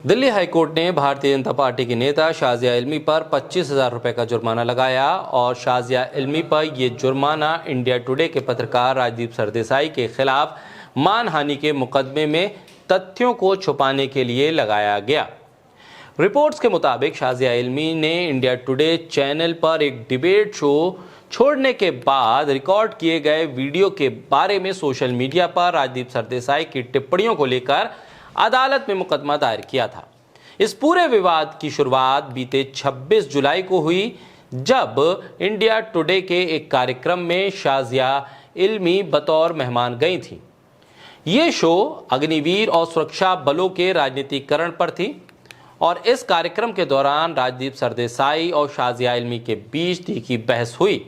Delhi high court ने Bharatiya Janata party के नेता शाजिया इल्मी पर 25,000 रुपए का जुर्माना लगाया और शाजिया इल्मी पर यह जुर्माना इंडिया टुडे के पत्रकार राजदीप सरदेसाई के खिलाफ मानहानि के मुकदमे में तथ्यों को छुपाने के लिए लगाया गया। रिपोर्ट्स के मुताबिक शाजिया इल्मी ने इंडिया टुडे चैनल पर एक डिबेट शो छोड़ने के बाद रिकॉर्ड किए गए वीडियो के बारे में सोशल मीडिया पर राजदीप सरदेसाई की टिप्पणियों को लेकर अदालत में मुकदमा दायर किया था। इस पूरे विवाद की शुरुआत बीते 26 जुलाई को हुई, जब इंडिया टुडे के एक कार्यक्रम में शाजिया इल्मी बतौर मेहमान गई थी। ये शो अग्निवीर और सुरक्षा बलों के राजनीतिकरण पर थी और इस कार्यक्रम के दौरान राजदीप सरदेसाई और शाजिया इल्मी के बीच तीखी बहस हुई।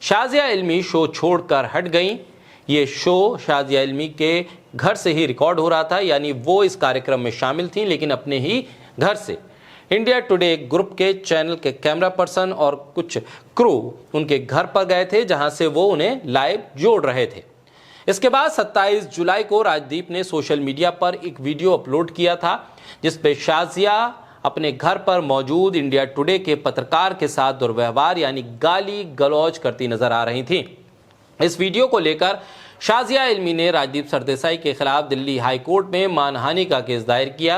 शाजिया इल्मी शो छोड़कर हट गईं। ये शो शाजिया इल्मी के घर से ही रिकॉर्ड हो रहा था, यानी वो इस कार्यक्रम में शामिल थी लेकिन अपने ही घर से। इंडिया टुडे ग्रुप के चैनल के कैमरा पर्सन और कुछ क्रू उनके घर पर गए थे, जहां से वो उन्हें लाइव जोड़ रहे थे। इसके बाद 27 जुलाई को राजदीप ने सोशल मीडिया पर एक वीडियो अपलोड किया था, जिसपे शाजिया अपने घर पर मौजूद इंडिया टुडे के पत्रकार के साथ दुर्व्यवहार यानी गाली गलौज करती नजर आ रही थी। इस वीडियो को लेकर शाजिया इल्मी ने राजदीप सरदेसाई के खिलाफ दिल्ली हाई कोर्ट में मानहानि का केस दायर किया।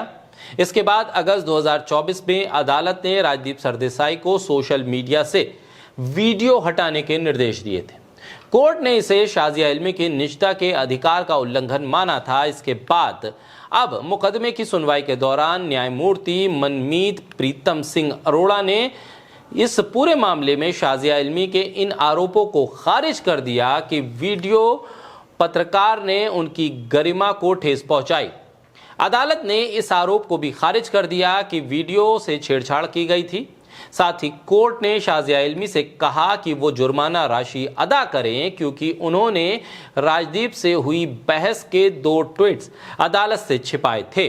इसके बाद अगस्त 2024 में अदालत ने राजदीप सरदेसाई को सोशल मीडिया से वीडियो हटाने के निर्देश दिए थे। कोर्ट ने इसे शाजिया इल्मी की निजता के अधिकार का उल्लंघन माना था। इसके बाद अब मुकदमे की सुनवाई के दौरान न्यायमूर्ति मनमीत प्रीतम सिंह अरोड़ा ने इस पूरे मामले में शाजिया इल्मी के इन आरोपों को खारिज कर दिया कि वीडियो पत्रकार ने उनकी गरिमा को ठेस पहुंचाई। अदालत ने इस आरोप को भी खारिज कर दिया कि वीडियो से छेड़छाड़ की गई थी। साथ ही कोर्ट ने शाजिया इल्मी से कहा कि वो जुर्माना राशि अदा करें, क्योंकि उन्होंने राजदीप से हुई बहस के 2 ट्वीट्स अदालत से छिपाए थे।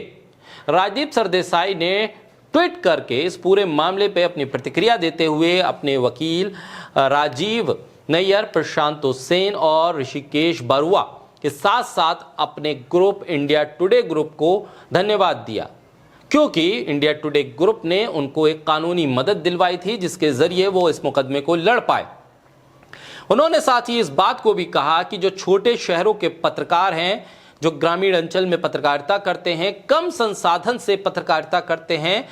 राजदीप सरदेसाई ने ट्वीट करके इस पूरे मामले पे अपनी प्रतिक्रिया देते हुए अपने वकील राजीव नैयर, प्रशांतो सेन और ऋषिकेश बरुआ के साथ साथ अपने ग्रुप इंडिया टुडे ग्रुप को धन्यवाद दिया, क्योंकि इंडिया टुडे ग्रुप ने उनको एक कानूनी मदद दिलवाई थी जिसके जरिए वो इस मुकदमे को लड़ पाए। उन्होंने साथ ही इस बात को भी कहा कि जो छोटे शहरों के पत्रकार हैं, जो ग्रामीण अंचल में पत्रकारिता करते हैं, कम संसाधन से पत्रकारिता करते हैं,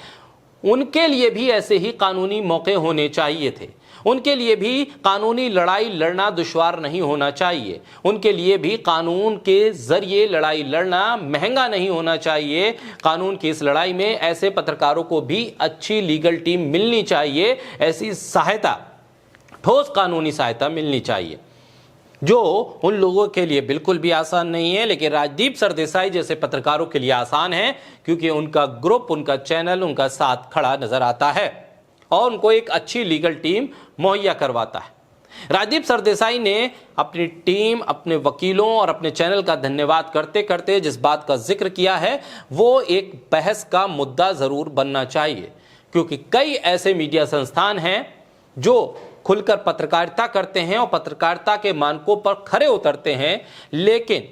उनके लिए भी ऐसे ही कानूनी मौके होने चाहिए थे। उनके लिए भी कानूनी लड़ाई लड़ना दुश्वार नहीं होना चाहिए। उनके लिए भी कानून के जरिए लड़ाई लड़ना महंगा नहीं होना चाहिए। कानून की इस लड़ाई में ऐसे पत्रकारों को भी अच्छी लीगल टीम मिलनी चाहिए, ऐसी सहायता, ठोस कानूनी सहायता मिलनी चाहिए, जो उन लोगों के लिए बिल्कुल भी आसान नहीं है, लेकिन राजदीप सरदेसाई जैसे पत्रकारों के लिए आसान है, क्योंकि उनका ग्रुप, उनका चैनल उनका साथ खड़ा नजर आता है और उनको एक अच्छी लीगल टीम मुहैया करवाता है। राजदीप सरदेसाई ने अपनी टीम, अपने वकीलों और अपने चैनल का धन्यवाद करते करते जिस बात का जिक्र किया है, वो एक बहस का मुद्दा जरूर बनना चाहिए, क्योंकि कई ऐसे मीडिया संस्थान हैं जो खुलकर पत्रकारिता करते हैं और पत्रकारिता के मानकों पर खरे उतरते हैं, लेकिन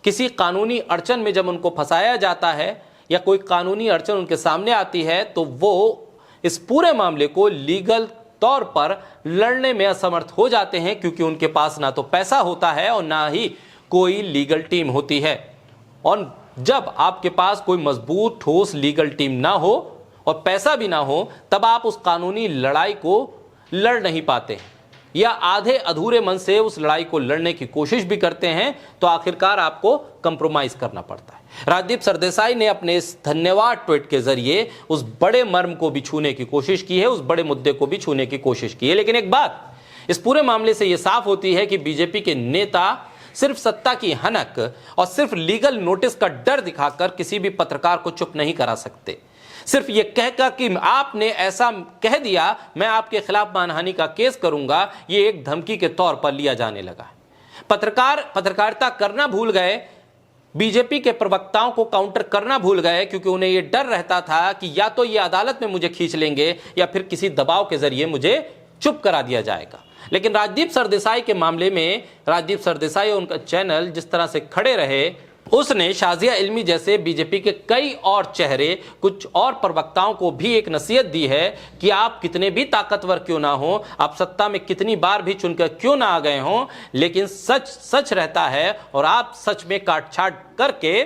किसी कानूनी अड़चन में जब उनको फंसाया जाता है या कोई कानूनी अड़चन उनके सामने आती है, तो वो इस पूरे मामले को लीगल तौर पर लड़ने में असमर्थ हो जाते हैं, क्योंकि उनके पास ना तो पैसा होता है और ना ही कोई लीगल टीम होती है। और जब आपके पास कोई मजबूत ठोस लीगल टीम ना हो और पैसा भी ना हो, तब आप उस कानूनी लड़ाई को लड़ नहीं पाते, या आधे अधूरे मन से उस लड़ाई को लड़ने की कोशिश भी करते हैं, तो आखिरकार आपको कंप्रोमाइज करना पड़ता है। राजदीप सरदेसाई ने अपने इस धन्यवाद ट्वीट के जरिए उस बड़े मर्म को भी छूने की कोशिश की है, उस बड़े मुद्दे को भी छूने की कोशिश की है। लेकिन एक बात इस पूरे मामले से यह साफ होती है कि बीजेपी के नेता सिर्फ सत्ता की हनक और सिर्फ लीगल नोटिस का डर दिखाकर किसी भी पत्रकार को चुप नहीं करा सकते। सिर्फ ये कहकर कि आपने ऐसा कह दिया, मैं आपके खिलाफ मानहानि का केस करूंगा, ये एक धमकी के तौर पर लिया जाने लगा। पत्रकार पत्रकारिता करना भूल गए, बीजेपी के प्रवक्ताओं को काउंटर करना भूल गए, क्योंकि उन्हें यह डर रहता था कि या तो ये अदालत में मुझे खींच लेंगे या फिर किसी दबाव के जरिए मुझे चुप करा दिया जाएगा। लेकिन राजदीप सरदेसाई के मामले में राजदीप सरदेसाई और उनका चैनल जिस तरह से खड़े रहे, उसने शाजिया इल्मी जैसे बीजेपी के कई और चेहरे, कुछ और प्रवक्ताओं को भी एक नसीहत दी है कि आप कितने भी ताकतवर क्यों ना हो, आप सत्ता में कितनी बार भी चुनकर क्यों ना आ गए हों, लेकिन सच सच रहता है और आप सच में काट-छाट करके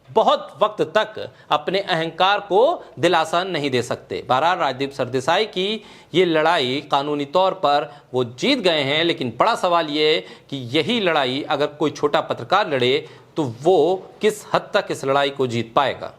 बहुत वक्त तक अपने अहंकार को दिलासा नहीं दे सकते। बहरहाल राजदीप सरदेसाई की ये लड़ाई कानूनी तौर पर वो जीत गए हैं, लेकिन बड़ा सवाल ये कि यही लड़ाई अगर कोई छोटा पत्रकार लड़े तो वो किस हद तक इस लड़ाई को जीत पाएगा।